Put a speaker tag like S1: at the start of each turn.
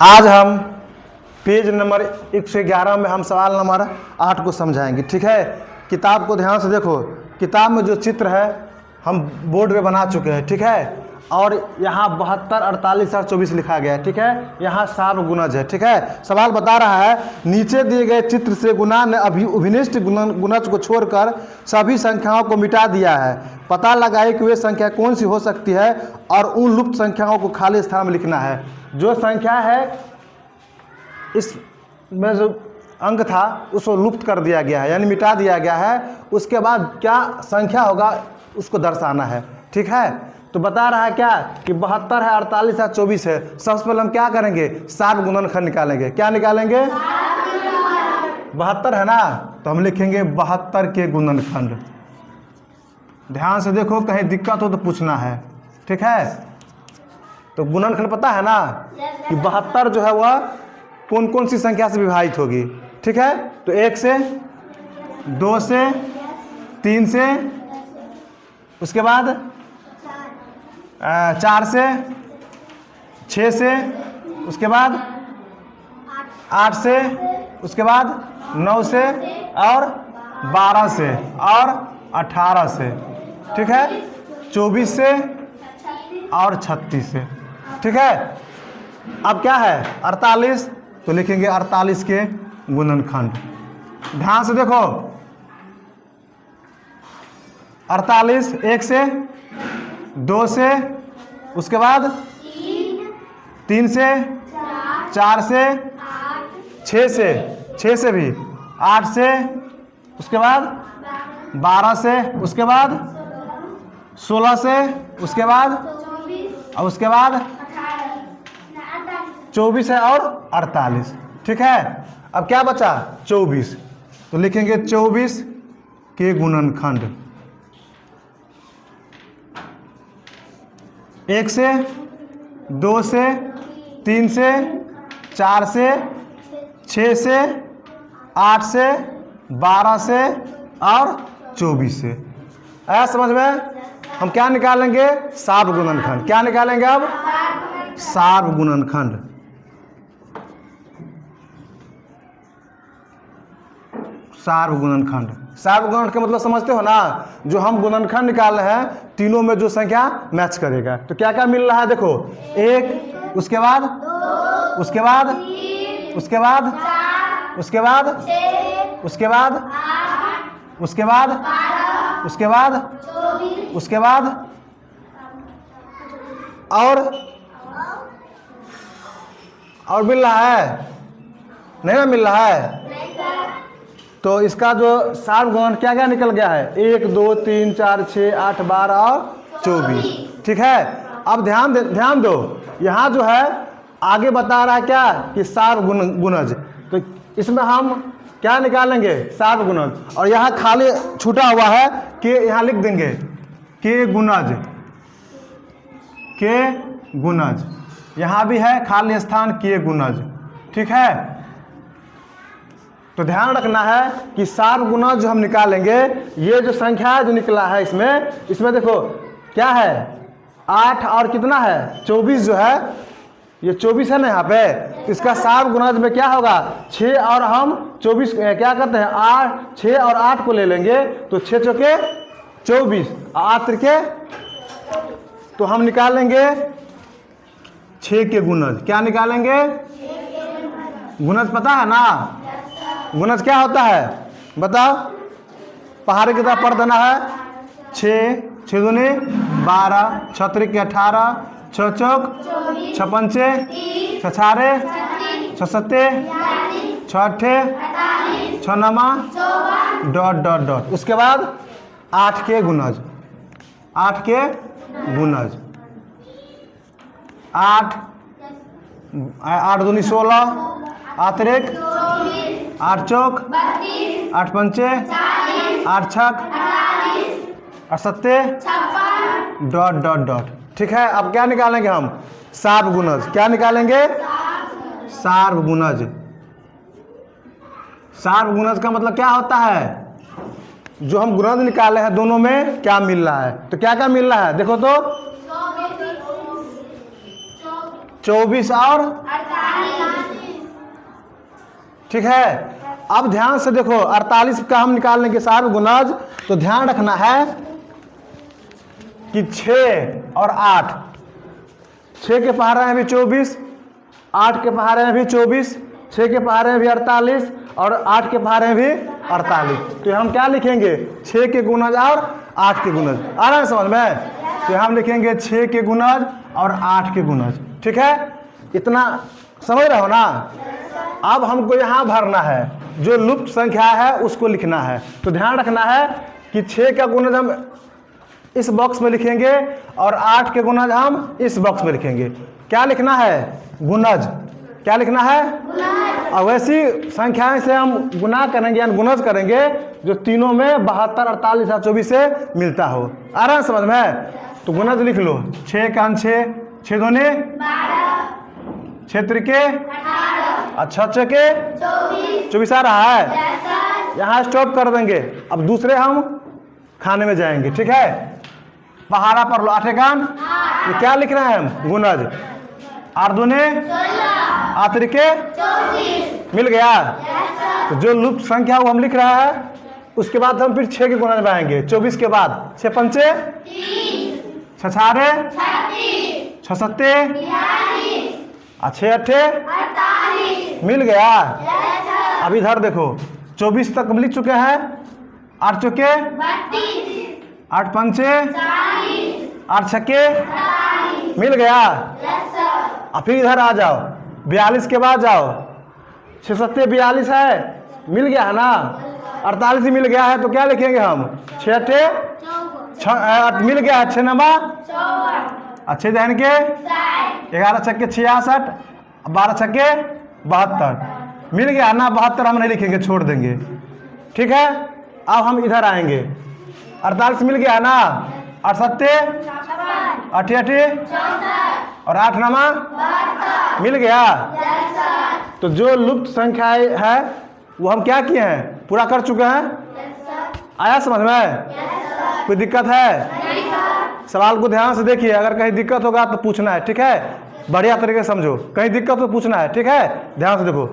S1: आज हम page number 111 में हम सवाल नंबर 8 को समझाएंगे। ठीक है, किताब को ध्यान से देखो। किताब में जो चित्र है हम बोर्ड पे बना चुके हैं। ठीक है, और यहाँ 72, 48 और 24 लिखा गया है। ठीक है, यहाँ सार्व गुणज है। ठीक है, सवाल बता रहा है नीचे दिए गए चित्र से गुणा ने अभिनिष्ट गुणज को छोड़कर सभी संख्याओं को मिटा दिया है। पता लगाए कि वे संख्या कौन सी हो सकती है और उन लुप्त संख्याओं को खाली स्थान में लिखना है। जो संख्या है इसमें जो अंक था उसको लुप्त कर दिया गया है, यानी मिटा दिया गया है। उसके बाद क्या संख्या होगा उसको दर्शाना है। ठीक है, तो बता रहा है क्या कि 72 है, 48 है, 24 है। सबसे पहले हम क्या करेंगे, सार्व गुणनखंड निकालेंगे। क्या निकालेंगे? 72 है ना, तो हम लिखेंगे 72 के गुणनखंड। ध्यान से देखो, कहीं दिक्कत हो तो पूछना है। ठीक है, तो गुणनखंड पता है ना कि 72 जो है वह कौन कौन सी संख्या से विभाजित होगी। ठीक है, तो 1 से, 2 से, 3 से, उसके बाद 4 से, 6 से, उसके बाद 8 से, उसके बाद 9 से और 12 से और 18 से। ठीक है, 24 से और 36 से। ठीक है, अब क्या है 48, तो लिखेंगे 48 के गुणनखंड। ध्यान से देखो, 48 1 से, 2 से, उसके बाद 3 से, 4 से, 6 से भी, 8 से, उसके बाद 12 से, उसके बाद 16 से, उसके बाद और उसके बाद 24 है और 48। ठीक है, अब क्या बचा 24, तो लिखेंगे 24 के गुणनखंड। 1 से, 2 से, 3 से, 4 से, 6 से, 8 से, 12 से और 24 से। आया समझ में? हम क्या निकालेंगे, सार्व गुणनखंड। क्या निकालेंगे अब? सार्व गुणनखंड। सार्व गुणनखंड। सार्व गुणनखंड का मतलब समझते हो ना, जो हम गुणनखंड निकाल रहे हैं तीनों में जो संख्या मैच करेगा। तो क्या क्या मिल रहा है देखो, 1, उसके बाद 2, उसके बाद 3, उसके बाद 4, उसके बाद 6, उसके बाद 8, उसके बाद 12, उसके बाद 24, उसके बाद और मिल रहा है नहीं ना, मिल रहा है। तो इसका जो सार्व गुणन क्या क्या निकल गया है, 1 2 3 4 6 8 12 और 24। ठीक है, अब ध्यान दो, यहाँ जो है आगे बता रहा है क्या कि सार्व गुणज। तो इसमें हम क्या निकालेंगे, सार्व गुणज। और यहाँ खाली छूटा हुआ है कि यहाँ लिख देंगे के गुणज, के गुणज। यहाँ भी है खाली स्थान के गुणज। ठीक है, तो ध्यान रखना है कि सार्व गुणज जो हम निकालेंगे, ये जो संख्या जो निकला है इसमें देखो क्या है, 8 और कितना है 24 जो है, ये 24 है ना यहाँ पे। इसका सार्व गुणज में क्या होगा, 6 और हम 24 क्या करते हैं, 8 6 और 8 को ले लेंगे, तो 6 चौके 24, 8 त्रिके, तो हम निकालेंगे 6 के गुणज। क्या निकालेंगे, गुणज पता है ना, गुणज क्या होता है बताओ, पहाड़ी की तरफ पढ़ देना है। 6 6 दूनी 12, 6 त्रिक 18, 6 चौक 6 पंचे 6 छारे 6 सत्ते 6 अट्ठे 6 नमा डॉट डॉट डॉट। उसके बाद 8 के गुणज, 8 के गुणज, 8 दूनी 16, 8 त्रिक 8 चौक 8 पंचे 8 छक 8 सत्ते डॉट डॉट डॉट। ठीक है, अब क्या निकालेंगे हम, सार्व गुणज। क्या निकालेंगे, सार्व गुणज। सार्व गुणज का मतलब क्या होता है, जो हम गुणज निकाले हैं दोनों में क्या मिल रहा है। तो क्या क्या मिल रहा है देखो तो, 24 और ठीक है। अब ध्यान से देखो 48 का हम निकालने के साथ गुणज, तो ध्यान रखना है कि 6 और 8, 6 के पहाड़े हैं भी 24, 8 के पहाड़े हैं भी 24, 6 के पहाड़े हैं भी 48 और 8 के पहाड़े हैं भी 48। तो हम क्या लिखेंगे? 6 के गुणज और 8 के गुणज। आ रहा है समझ में? तो हम लिखेंगे 6 के गुणज और 8 के गुणज। ठीक है, इतना समझ रहे हो ना? अब हमको यहाँ भरना है, जो लुप्त संख्या है उसको लिखना है। तो ध्यान रखना है कि 6 का गुणज हम इस बॉक्स में लिखेंगे और 8 के गुणज हम इस बॉक्स में लिखेंगे। क्या लिखना है? गुणज। क्या लिखना है? और वैसी संख्याएं से हम गुना करेंगे यानी गुणज करेंगे जो तीनों में 72, 48 और 24 से मिलता हो। आ रहा है समझ में? तो गुणज लिख लो। 6 का 6, 6 दूने 12, 6 त्रिके 18, अच्छा 6 के 24 आ रहा है। यहाँ स्टॉप कर देंगे। अब दूसरे हम खाने में जाएंगे। ठीक है, पहाड़ा पर लो 8 कान, ये क्या लिख रहे हैं हम? गुणज। 8 दूने 8 त्रिके 24 मिल गया। तो जो लुप्त संख्या वो हम लिख रहा है, उसके बाद हम फिर 6 के गुणज में आएंगे। 24 के बाद 6 पंचे 6 छारे 6 सत्ते 6 अट्ठे मिल गया। अब इधर देखो 24 तक हम लिख चुके हैं। 8 चौके 8 पंचे 8 छक्के मिल गया। अब फिर इधर आ जाओ 42 के बाद जाओ। 6 सत्ते 42 है, मिल गया है ना? 48 मिल गया है, तो क्या लिखेंगे हम? 6 अट्ठे 6 मिल गया है। 6 नमा 6 दहन के 11 छक्के 66, 12 छक्के 72 मिल गया है ना? 72 हम नहीं लिखेंगे, छोड़ देंगे। ठीक है, अब हम इधर आएंगे। 48 मिल गया है ना? 8 सत्ते 8 अट्ठे और 8 नमा मिल गया। तो जो लुप्त संख्या है वो हम क्या किए हैं? पूरा कर चुके हैं। आया समझ में? कोई दिक्कत है? सवाल को ध्यान से देखिए, अगर कहीं दिक्कत होगा तो पूछना है। ठीक है, बढ़िया तरीके से समझो। कहीं दिक्कत तो पूछना है। ठीक है, ध्यान से देखो।